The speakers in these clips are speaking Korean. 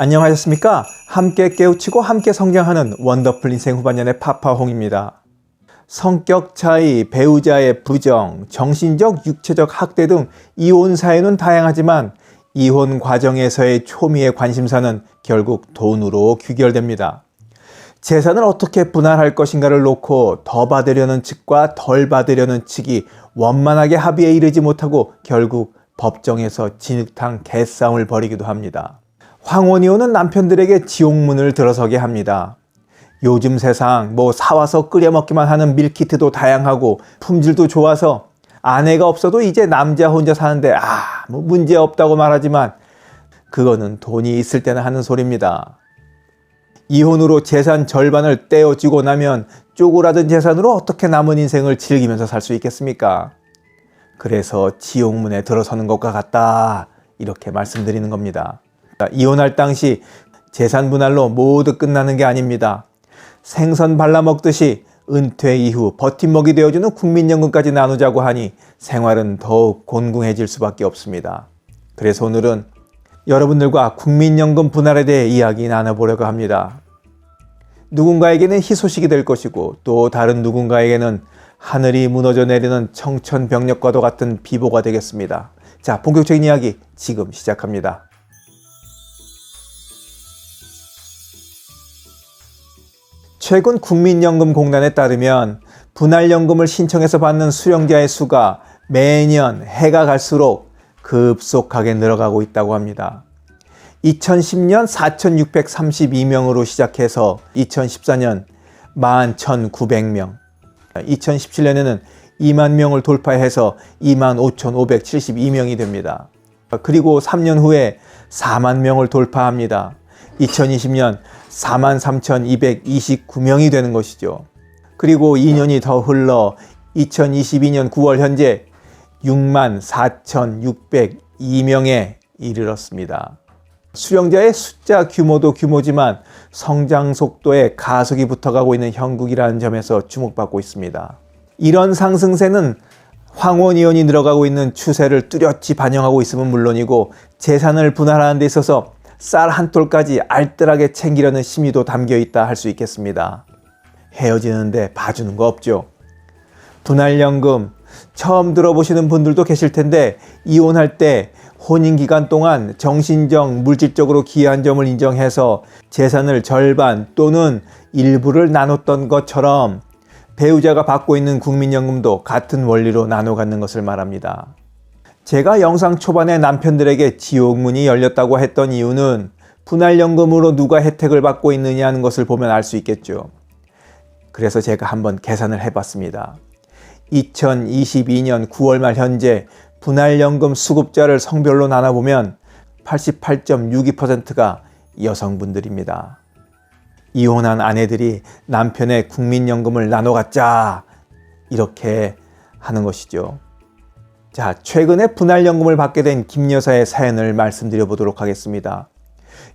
안녕하셨습니까? 함께 깨우치고 함께 성장하는 원더풀 인생 후반년의 파파홍입니다. 성격 차이, 배우자의 부정, 정신적, 육체적 학대 등 이혼 사유는 다양하지만 이혼 과정에서의 초미의 관심사는 결국 돈으로 귀결됩니다. 재산을 어떻게 분할할 것인가를 놓고 더 받으려는 측과 덜 받으려는 측이 원만하게 합의에 이르지 못하고 결국 법정에서 진흙탕 개싸움을 벌이기도 합니다. 황혼이혼은 남편들에게 지옥문을 들어서게 합니다. 요즘 세상 사와서 끓여 먹기만 하는 밀키트도 다양하고 품질도 좋아서 아내가 없어도 이제 남자 혼자 사는데 문제 없다고 말하지만 그거는 돈이 있을 때나 하는 소리입니다. 이혼으로 재산 절반을 떼어주고 나면 쪼그라든 재산으로 어떻게 남은 인생을 즐기면서 살 수 있겠습니까? 그래서 지옥문에 들어서는 것과 같다, 이렇게 말씀드리는 겁니다. 이혼할 당시 재산 분할로 모두 끝나는 게 아닙니다. 생선 발라먹듯이 은퇴 이후 버팀목이 되어주는 국민연금까지 나누자고 하니 생활은 더욱 곤궁해질 수밖에 없습니다. 그래서 오늘은 여러분들과 국민연금 분할에 대해 이야기 나눠보려고 합니다. 누군가에게는 희소식이 될 것이고 또 다른 누군가에게는 하늘이 무너져 내리는 청천벽력과도 같은 비보가 되겠습니다. 자, 본격적인 이야기 지금 시작합니다. 최근 국민연금공단에 따르면 분할연금을 신청해서 받는 수령자의 수가 매년 해가 갈수록 급속하게 늘어가고 있다고 합니다. 2010년 4,632명으로 시작해서 2014년 11,900명, 2017년에는 2만 명을 돌파해서 25,572명이 됩니다. 그리고 3년 후에 4만 명을 돌파합니다. 2020년 43,229명이 되는 것이죠. 그리고 2년이 더 흘러 2022년 9월 현재 64,602명에 이르렀습니다. 수령자의 숫자 규모도 규모지만 성장 속도에 가속이 붙어가고 있는 형국이라는 점에서 주목받고 있습니다. 이런 상승세는 황혼이혼이 늘어가고 있는 추세를 뚜렷이 반영하고 있음은 물론이고 재산을 분할하는 데 있어서 쌀 한 톨까지 알뜰하게 챙기려는 심의도 담겨있다 할 수 있겠습니다. 헤어지는데 봐주는 거 없죠. 분할연금 처음 들어보시는 분들도 계실 텐데 이혼할 때 혼인기간 동안 정신적, 물질적으로 기여한 점을 인정해서 재산을 절반 또는 일부를 나눴던 것처럼 배우자가 받고 있는 국민연금도 같은 원리로 나눠 갖는 것을 말합니다. 제가 영상 초반에 남편들에게 지옥문이 열렸다고 했던 이유는 분할연금으로 누가 혜택을 받고 있느냐는 것을 보면 알 수 있겠죠. 그래서 제가 한번 계산을 해봤습니다. 2022년 9월 말 현재 분할연금 수급자를 성별로 나눠보면 88.62%가 여성분들입니다. 이혼한 아내들이 남편의 국민연금을 나눠 갖자, 이렇게 하는 것이죠. 자, 최근에 분할연금을 받게 된 김 여사의 사연을 말씀드려 보도록 하겠습니다.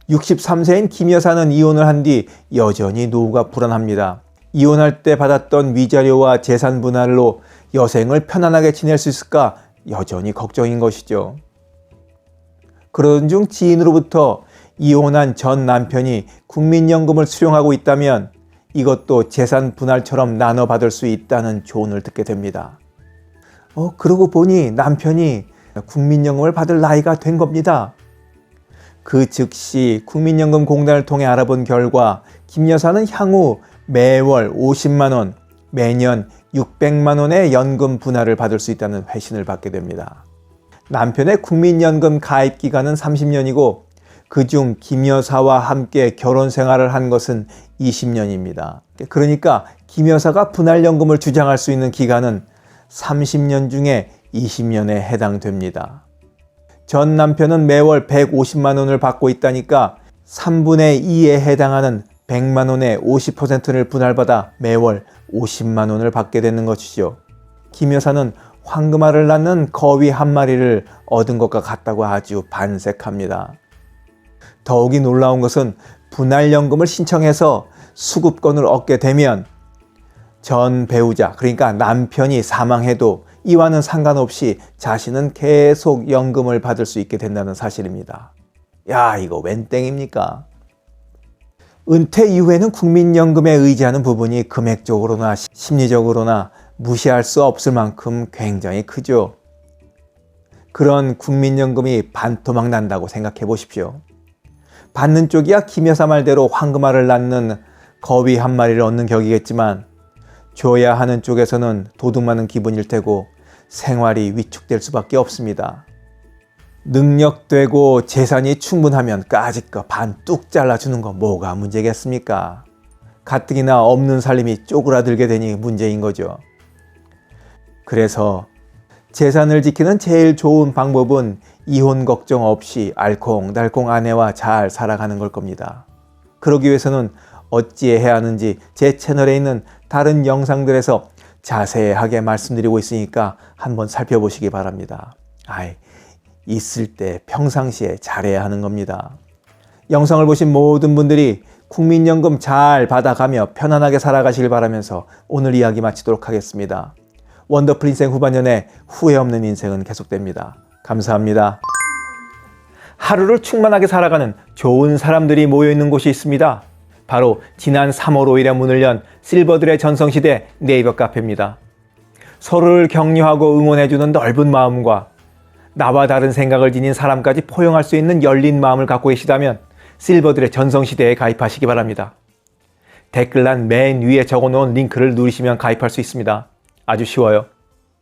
63세인 김 여사는 이혼을 한 뒤 여전히 노후가 불안합니다. 이혼할 때 받았던 위자료와 재산 분할로 여생을 편안하게 지낼 수 있을까 여전히 걱정인 것이죠. 그러던 중 지인으로부터 이혼한 전 남편이 국민연금을 수령하고 있다면 이것도 재산 분할처럼 나눠 받을 수 있다는 조언을 듣게 됩니다. 그러고 보니 남편이 국민연금을 받을 나이가 된 겁니다. 그 즉시 국민연금공단을 통해 알아본 결과 김 여사는 향후 매월 50만 원, 매년 600만 원의 연금 분할을 받을 수 있다는 회신을 받게 됩니다. 남편의 국민연금 가입 기간은 30년이고 그중 김 여사와 함께 결혼 생활을 한 것은 20년입니다. 그러니까 김 여사가 분할연금을 주장할 수 있는 기간은 30년 중에 20년에 해당됩니다. 전 남편은 매월 150만 원을 받고 있다니까 3분의 2에 해당하는 100만 원의 50%를 분할받아 매월 50만 원을 받게 되는 것이죠. 김 여사는 황금알을 낳는 거위 한 마리를 얻은 것과 같다고 아주 반색합니다. 더욱이 놀라운 것은 분할연금을 신청해서 수급권을 얻게 되면 전 배우자, 그러니까 남편이 사망해도 이와는 상관없이 자신은 계속 연금을 받을 수 있게 된다는 사실입니다. 야, 이거 웬 땡입니까? 은퇴 이후에는 국민연금에 의지하는 부분이 금액적으로나 심리적으로나 무시할 수 없을 만큼 굉장히 크죠. 그런 국민연금이 반토막 난다고 생각해 보십시오. 받는 쪽이야 김 여사 말대로 황금알을 낳는 거위 한 마리를 얻는 격이겠지만 줘야 하는 쪽에서는 도둑 맞는 기분일 테고 생활이 위축될 수밖에 없습니다. 능력되고 재산이 충분하면 까짓거 반 뚝 잘라주는 거 뭐가 문제겠습니까? 가뜩이나 없는 살림이 쪼그라들게 되니 문제인 거죠. 그래서 재산을 지키는 제일 좋은 방법은 이혼 걱정 없이 알콩달콩 아내와 잘 살아가는 걸 겁니다. 그러기 위해서는 어찌해야 하는지 제 채널에 있는 다른 영상들에서 자세하게 말씀드리고 있으니까 한번 살펴보시기 바랍니다. 있을 때 평상시에 잘해야 하는 겁니다. 영상을 보신 모든 분들이 국민연금 잘 받아가며 편안하게 살아가시길 바라면서 오늘 이야기 마치도록 하겠습니다. 원더풀 인생 후반년에 후회 없는 인생은 계속됩니다. 감사합니다. 하루를 충만하게 살아가는 좋은 사람들이 모여있는 곳이 있습니다. 바로 지난 3월 5일에 문을 연 실버들의 전성시대 네이버 카페입니다. 서로를 격려하고 응원해주는 넓은 마음과 나와 다른 생각을 지닌 사람까지 포용할 수 있는 열린 마음을 갖고 계시다면 실버들의 전성시대에 가입하시기 바랍니다. 댓글란 맨 위에 적어놓은 링크를 누르시면 가입할 수 있습니다. 아주 쉬워요.